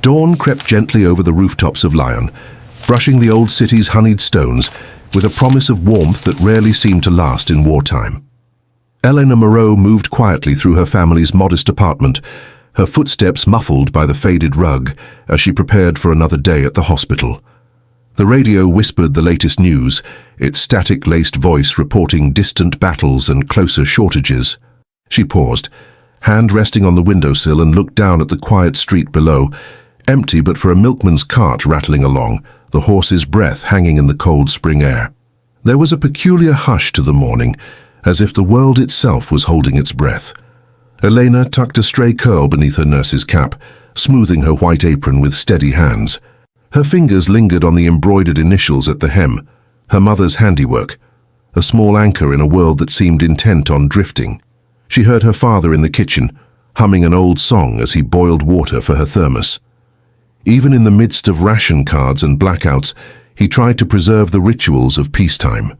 Dawn crept gently over the rooftops of Lyon, brushing the old city's honeyed stones with a promise of warmth that rarely seemed to last in wartime. Elena Moreau moved quietly through her family's modest apartment, her footsteps muffled by the faded rug as she prepared for another day at the hospital. The radio whispered the latest news, its static-laced voice reporting distant battles and closer shortages. She paused, hand resting on the windowsill, and looked down at the quiet street below, empty but for a milkman's cart rattling along, the horse's breath hanging in the cold spring air. There was a peculiar hush to the morning, as if the world itself was holding its breath. Elena tucked a stray curl beneath her nurse's cap, smoothing her white apron with steady hands. Her fingers lingered on the embroidered initials at the hem, her mother's handiwork, a small anchor in a world that seemed intent on drifting. She heard her father in the kitchen, humming an old song as he boiled water for her thermos. Even in the midst of ration cards and blackouts, he tried to preserve the rituals of peacetime.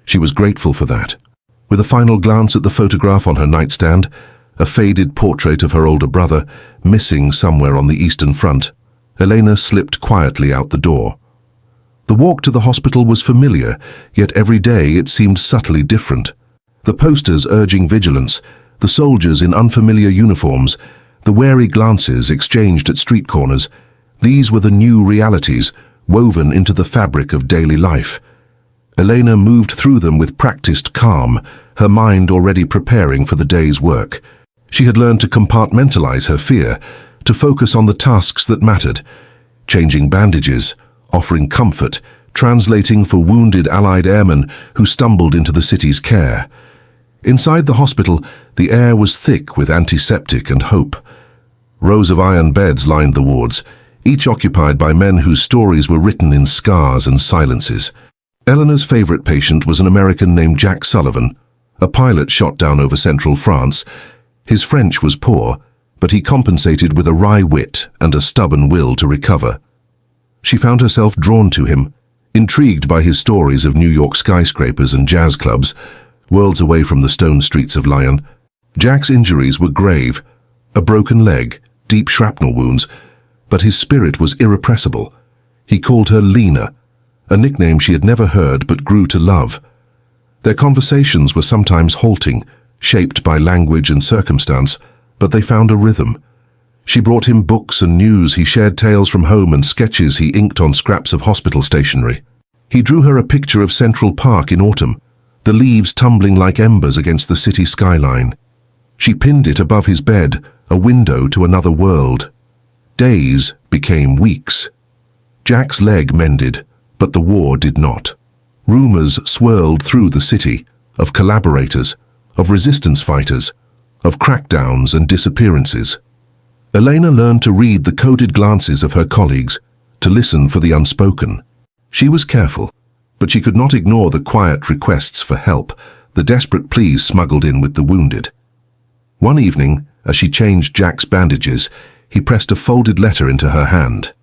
She was grateful for that. With a final glance at the photograph on her nightstand, a faded portrait of her older brother, missing somewhere on the Eastern Front, Elena slipped quietly out the door. The walk to the hospital was familiar, yet every day it seemed subtly different. The posters urging vigilance, the soldiers in unfamiliar uniforms, the wary glances exchanged at street corners, these were the new realities, woven into the fabric of daily life. Elena moved through them with practiced calm, her mind already preparing for the day's work. She had learned to compartmentalize her fear, to focus on the tasks that mattered, changing bandages, offering comfort, translating for wounded Allied airmen who stumbled into the city's care. Inside the hospital, the air was thick with antiseptic and hope. Rows of iron beds lined the wards, each occupied by men whose stories were written in scars and silences. Eleanor's favorite patient was an American named Jack Sullivan, a pilot shot down over central France. His French was poor, but he compensated with a wry wit and a stubborn will to recover. She found herself drawn to him, intrigued by his stories of New York skyscrapers and jazz clubs, worlds away from the stone streets of Lyon. Jack's injuries were grave, a broken leg, deep shrapnel wounds, but his spirit was irrepressible. He called her Lena, a nickname she had never heard but grew to love. Their conversations were sometimes halting, shaped by language and circumstance, but they found a rhythm. She brought him books and news, he shared tales from home and sketches he inked on scraps of hospital stationery. He drew her a picture of Central Park in autumn, the leaves tumbling like embers against the city skyline. She pinned it above his bed, a window to another world. Days became weeks. Jack's leg mended, but the war did not. Rumors swirled through the city, of collaborators, of resistance fighters, of crackdowns and disappearances. Elena learned to read the coded glances of her colleagues, to listen for the unspoken. She was careful, but she could not ignore the quiet requests for help, the desperate pleas smuggled in with the wounded. One evening, as she changed Jack's bandages, he pressed a folded letter into her hand.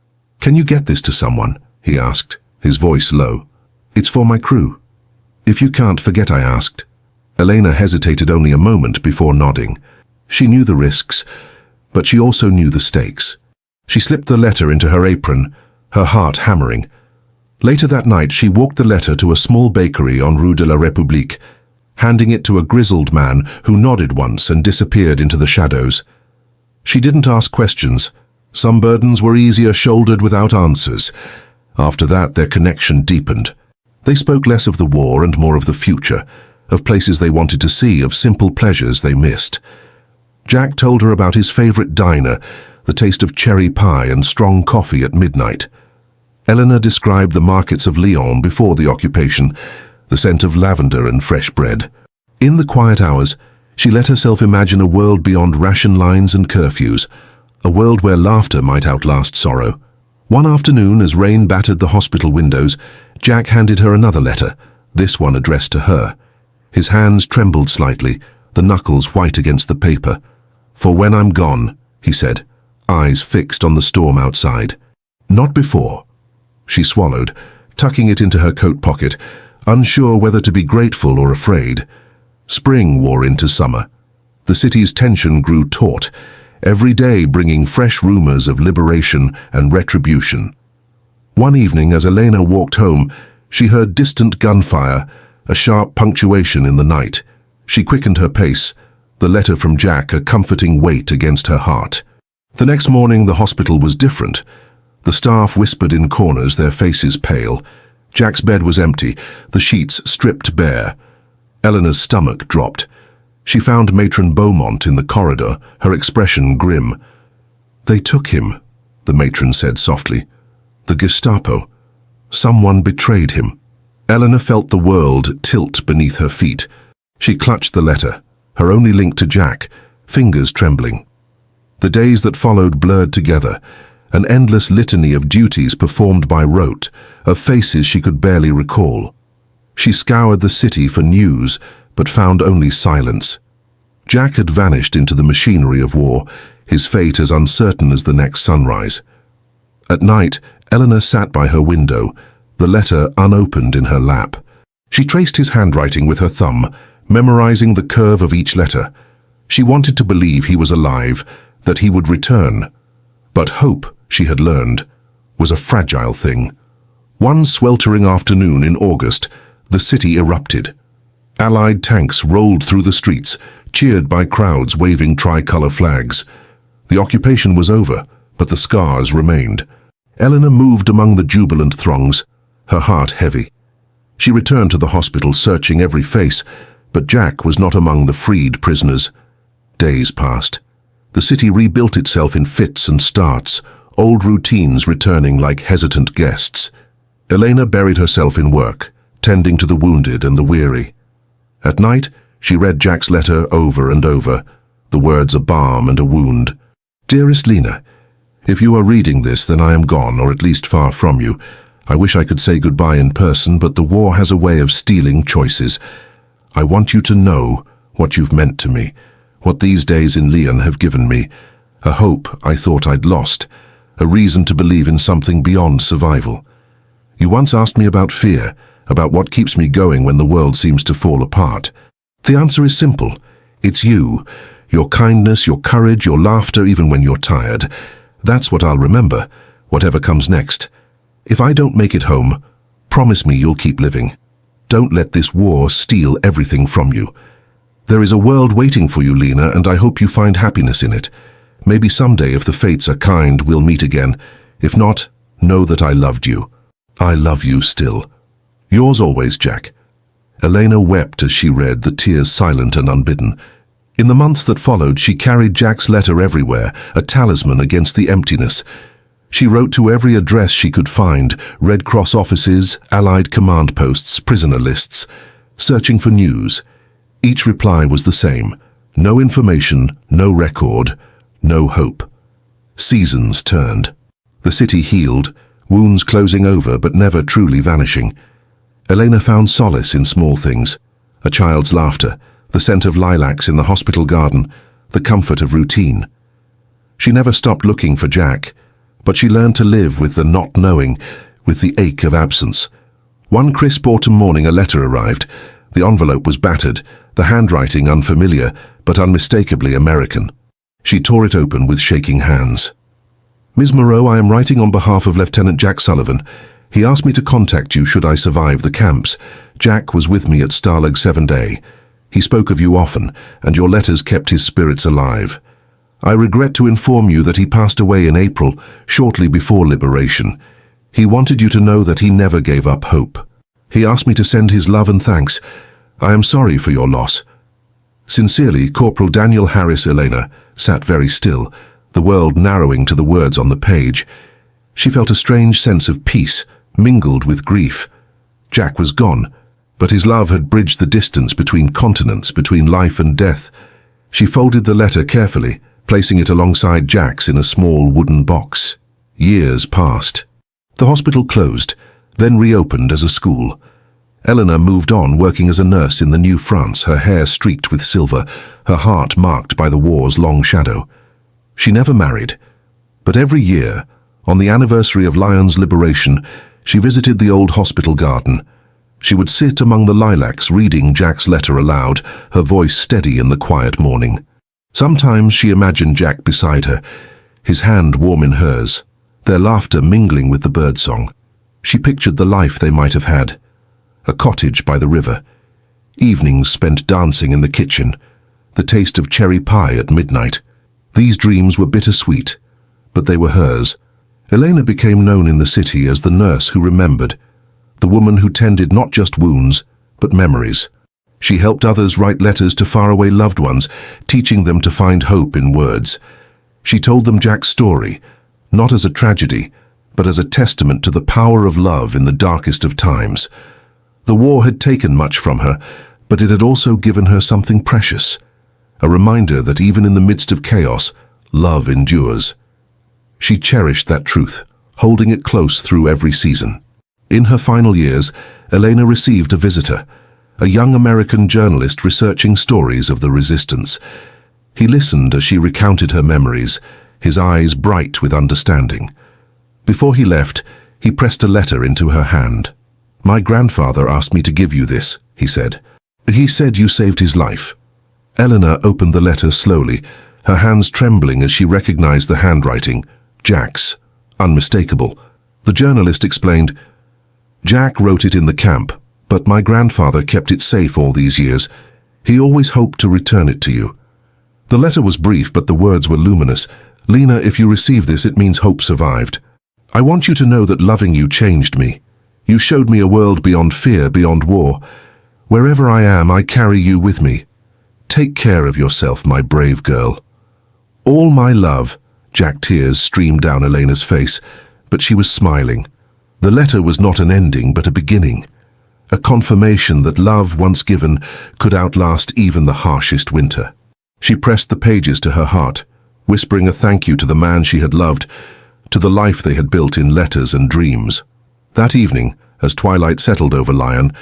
"Can you get this to someone?" he asked, his voice low. "It's for my crew." "If you can't, forget I asked." Elena hesitated only a moment before nodding. She knew the risks, but she also knew the stakes. She slipped the letter into her apron, her heart hammering. Later that night, she walked the letter to a small bakery on Rue de la République, handing it to a grizzled man who nodded once and disappeared into the shadows. She didn't ask questions. Some burdens were easier shouldered without answers. After that, their connection deepened. They spoke less of the war and more of the future, of places they wanted to see, of simple pleasures they missed. Jack told her about his favorite diner, the taste of cherry pie and strong coffee at midnight. Elena described the markets of Lyon before the occupation, the scent of lavender and fresh bread. In the quiet hours, she let herself imagine a world beyond ration lines and curfews, a world where laughter might outlast sorrow. One afternoon, as rain battered the hospital windows, Jack handed her another letter, this one addressed to her. His hands trembled slightly, the knuckles white against the paper. "For when I'm gone," he said, eyes fixed on the storm outside. "Not before." She swallowed, tucking it into her coat pocket, unsure whether to be grateful or afraid. Spring wore into summer. The city's tension grew taut. every day bringing fresh rumors of liberation and retribution. One evening, as Elena walked home, she heard distant gunfire, a sharp punctuation in the night. She quickened her pace, the letter from Jack a comforting weight against her heart. The next morning, the hospital was different. The staff whispered in corners, their faces pale. Jack's bed was empty, the sheets stripped bare. Eleanor's stomach dropped. She found Matron Beaumont in the corridor, her expression grim. "They took him," the matron said softly. "The Gestapo. Someone betrayed him." Eleanor felt the world tilt beneath her feet. She clutched the letter, her only link to Jack, fingers trembling. The days that followed blurred together, an endless litany of duties performed by rote, of faces she could barely recall. She scoured the city for news, but found only silence. Jack had vanished into the machinery of war, his fate as uncertain as the next sunrise. At night, Eleanor sat by her window, the letter unopened in her lap. She traced his handwriting with her thumb, memorizing the curve of each letter. She wanted to believe he was alive, that he would return. But hope, she had learned, was a fragile thing. One sweltering afternoon in August, the city erupted. Allied tanks rolled through the streets, cheered by crowds waving tricolour flags. The occupation was over, but the scars remained. Eleanor moved among the jubilant throngs, her heart heavy. She returned to the hospital, searching every face, but Jack was not among the freed prisoners. Days passed. The city rebuilt itself in fits and starts, old routines returning like hesitant guests. Elena buried herself in work, tending to the wounded and the weary. At night, she read Jack's letter over and over, the words a balm and a wound. "Dearest Lena, if you are reading this, then I am gone, or at least far from you. I wish I could say goodbye in person, but the war has a way of stealing choices. I want you to know what you've meant to me, what these days in Lyon have given me, a hope I thought I'd lost, a reason to believe in something beyond survival. You once asked me about fear, about what keeps me going when the world seems to fall apart. The answer is simple. It's you, your kindness, your courage, your laughter even when you're tired. That's what I'll remember, whatever comes next. If I don't make it home, promise me you'll keep living. Don't let this war steal everything from you. There is a world waiting for you, Lena, and I hope you find happiness in it. Maybe someday, if the fates are kind, we'll meet again. If not, know that I loved you. I love you still. Yours always, Jack." Elena wept as she read, the tears silent and unbidden. In the months that followed, she carried Jack's letter everywhere, a talisman against the emptiness. She wrote to every address she could find, Red Cross offices, Allied command posts, prisoner lists, searching for news. Each reply was the same. No information, no record, no hope. Seasons turned. The city healed, wounds closing over but never truly vanishing. Elena found solace in small things, a child's laughter, the scent of lilacs in the hospital garden, the comfort of routine. She never stopped looking for Jack, but she learned to live with the not knowing, with the ache of absence. One crisp autumn morning a letter arrived. The envelope was battered, the handwriting unfamiliar, but unmistakably American. She tore it open with shaking hands. "Ms. Moreau, I am writing on behalf of Lieutenant Jack Sullivan. He asked me to contact you should I survive the camps. Jack was with me at Stalag 7A. He spoke of you often, and your letters kept his spirits alive. I regret to inform you that he passed away in April, shortly before liberation. He wanted you to know that he never gave up hope. He asked me to send his love and thanks. I am sorry for your loss. Sincerely, Corporal Daniel Harris." Elena sat very still, the world narrowing to the words on the page. She felt a strange sense of peace, mingled with grief. Jack was gone, but his love had bridged the distance between continents, between life and death. She folded the letter carefully, placing it alongside Jack's in a small wooden box. Years passed. The hospital closed, then reopened as a school. Eleanor moved on, working as a nurse in the New France, her hair streaked with silver, her heart marked by the war's long shadow. She never married, but every year, on the anniversary of Lyon's liberation, she visited the old hospital garden. She would sit among the lilacs reading Jack's letter aloud, her voice steady in the quiet morning. Sometimes she imagined Jack beside her, his hand warm in hers, their laughter mingling with the birdsong. She pictured the life they might have had. A cottage by the river, evenings spent dancing in the kitchen, the taste of cherry pie at midnight. These dreams were bittersweet, but they were hers. Elena became known in the city as the nurse who remembered, the woman who tended not just wounds, but memories. She helped others write letters to faraway loved ones, teaching them to find hope in words. She told them Jack's story, not as a tragedy, but as a testament to the power of love in the darkest of times. The war had taken much from her, but it had also given her something precious, a reminder that even in the midst of chaos, love endures. She cherished that truth, holding it close through every season. In her final years, Elena received a visitor, a young American journalist researching stories of the resistance. He listened as she recounted her memories, his eyes bright with understanding. Before he left, he pressed a letter into her hand. "My grandfather asked me to give you this," he said. "He said you saved his life." Elena opened the letter slowly, her hands trembling as she recognized the handwriting, Jack's, unmistakable. The journalist explained, "Jack wrote it in the camp, but my grandfather kept it safe all these years. He always hoped to return it to you." The letter was brief, but the words were luminous. "Lena, if you receive this, it means hope survived. I want you to know that loving you changed me. You showed me a world beyond fear, beyond war. Wherever I am, I carry you with me. Take care of yourself, my brave girl." "All my love." Jack tears streamed down Elena's face, but she was smiling. The letter was not an ending, but a beginning. A confirmation that love, once given, could outlast even the harshest winter. She pressed the pages to her heart, whispering a thank you to the man she had loved, to the life they had built in letters and dreams. That evening, as twilight settled over Lyon,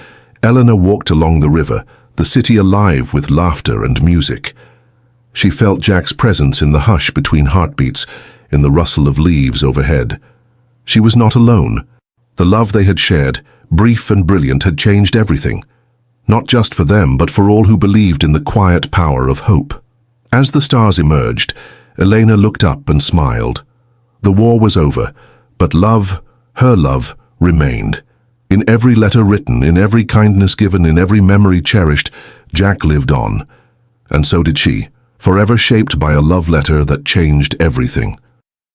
Elena walked along the river, the city alive with laughter and music. She felt Jack's presence in the hush between heartbeats, in the rustle of leaves overhead. She was not alone. The love they had shared, brief and brilliant, had changed everything. Not just for them, but for all who believed in the quiet power of hope. As the stars emerged, Elena looked up and smiled. The war was over, but love, her love, remained. In every letter written, in every kindness given, in every memory cherished, Jack lived on. And so did she, forever shaped by a love letter that changed everything.